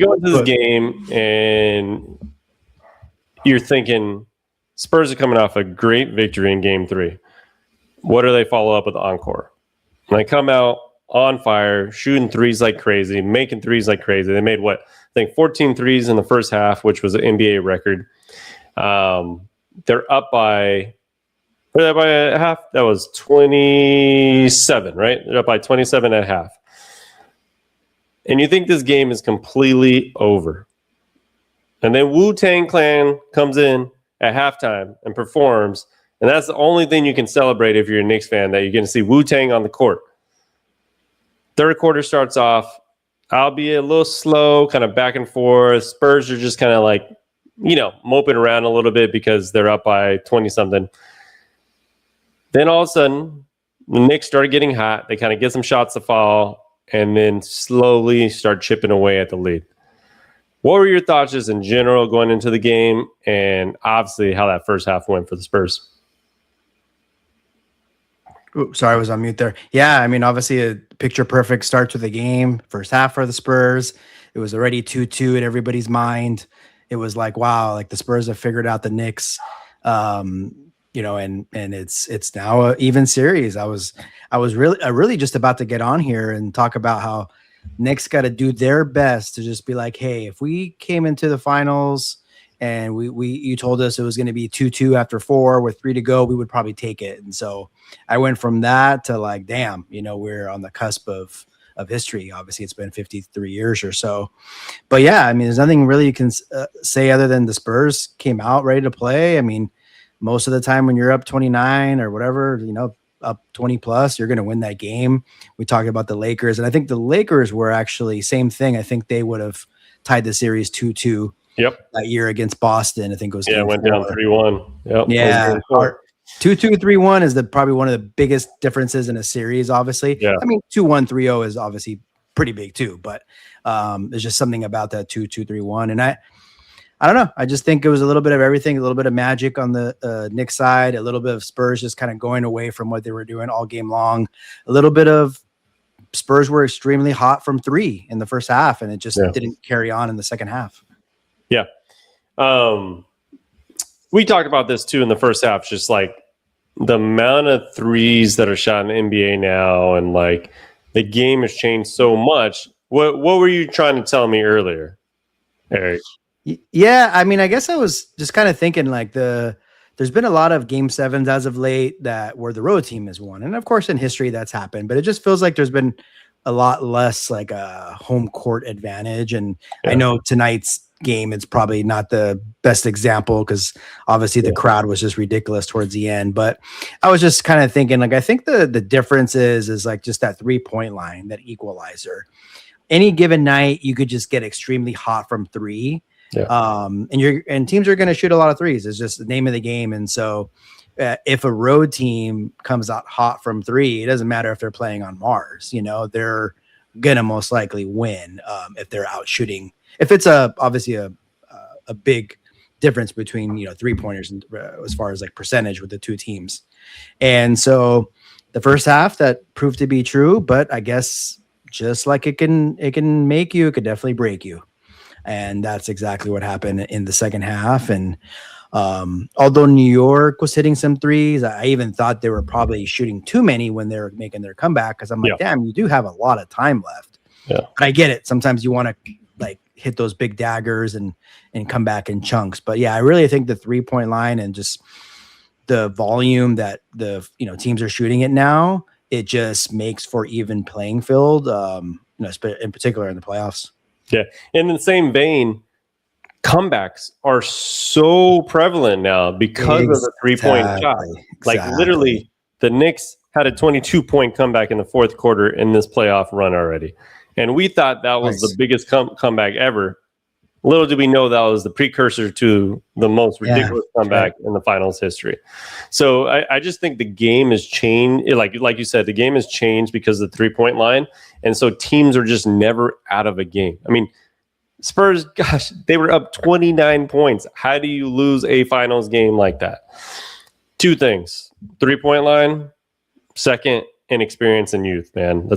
go into this game and you're thinking Spurs are coming off a great victory in Game 3. What do they follow up with encore? And they come out on fire, shooting threes like crazy, making threes like crazy. They made 14 threes in the first half, which was an NBA record. They're up by a half. That was 27, right? They're up by 27 at half. And you think this game is completely over. And then Wu-Tang Clan comes in at halftime and performs. And that's the only thing you can celebrate if you're a Knicks fan, that you're going to see Wu-Tang on the court. Third quarter starts off, albeit a little slow, kind of back and forth. Spurs are just kind of like, moping around a little bit because they're up by 20-something. Then all of a sudden, the Knicks started getting hot. They kind of get some shots to fall and then slowly start chipping away at the lead. What were your thoughts just in general going into the game, and obviously how that first half went for the Spurs? Oops, sorry, I was on mute there. Yeah, I mean, obviously a picture-perfect start to the game. First half for the Spurs. It was already 2-2 in everybody's mind. It was like, wow, like the Spurs have figured out the Knicks. And it's now an even series. I was really just about to get on here and talk about how Knicks got to do their best to just be like, hey, if we came into the finals and you told us it was going to be 2-2 after 4 with 3 to go, we would probably take it. And so I went from that to like, damn, we're on the cusp of history. Obviously, it's been 53 years or so. But yeah, I mean, there's nothing really you can say other than the Spurs came out ready to play. I mean, most of the time when you're up 29 or whatever, up 20 plus, you're going to win that game. We talked about the Lakers, and I think the Lakers were actually same thing. I think they would have tied the series 2-2 that year against Boston. I think it was it went down 3-1. Yep. Yeah. 2-2, 3-1 is probably one of the biggest differences in a series, obviously. Yeah. I mean, 2-1, 3-0 is obviously pretty big too, but there's just something about that 2-2, 3-1. And I don't know. I just think it was a little bit of everything, a little bit of magic on the Knicks side, a little bit of Spurs just kind of going away from what they were doing all game long. A little bit of Spurs were extremely hot from 3 in the first half, and it just didn't carry on in the second half. Yeah. We talked about this too in the first half, just like the amount of threes that are shot in the NBA now, and like the game has changed so much. What were you trying to tell me earlier, Eric? Yeah, I mean, I guess I was just kind of thinking like there's been a lot of game 7s as of late that where the road team has won. And of course in history that's happened, but it just feels like there's been a lot less like a home court advantage. And I know tonight's game, it's probably not the best example because obviously the crowd was just ridiculous towards the end. But I was just kind of thinking like, I think the difference is like just that 3-point line, that equalizer. Any given night, you could just get extremely hot from 3. Yeah. And teams are going to shoot a lot of threes. It's just the name of the game. And so if a road team comes out hot from 3, it doesn't matter if they're playing on Mars, they're going to most likely win if they're out shooting. If it's obviously a big difference between, 3-pointers and as far as like percentage with the two teams. And so the first half that proved to be true, but I guess just like it can make you, it could definitely break you. And that's exactly what happened in the second half. And although New York was hitting some threes, I even thought they were probably shooting too many when they were making their comeback. Cause I'm like, damn, you do have a lot of time left. Yeah. But I get it. Sometimes you want to like hit those big daggers and come back in chunks. But yeah, I really think the 3-point line and just the volume that the, teams are shooting it now, it just makes for even playing field, in particular in the playoffs. Yeah. In the same vein, comebacks are so prevalent now because of the 3-point shot. Like literally the Knicks had a 22-point comeback in the fourth quarter in this playoff run already. And we thought that was the biggest comeback ever. Little did we know that was the precursor to the most ridiculous comeback in the finals history. So I just think the game has changed. Like you said, the game has changed because of the 3-point line. And so teams are just never out of a game. I mean, Spurs, gosh, they were up 29 points. How do you lose a finals game like that? 2 things. 3-point line. Second, inexperience and youth, man.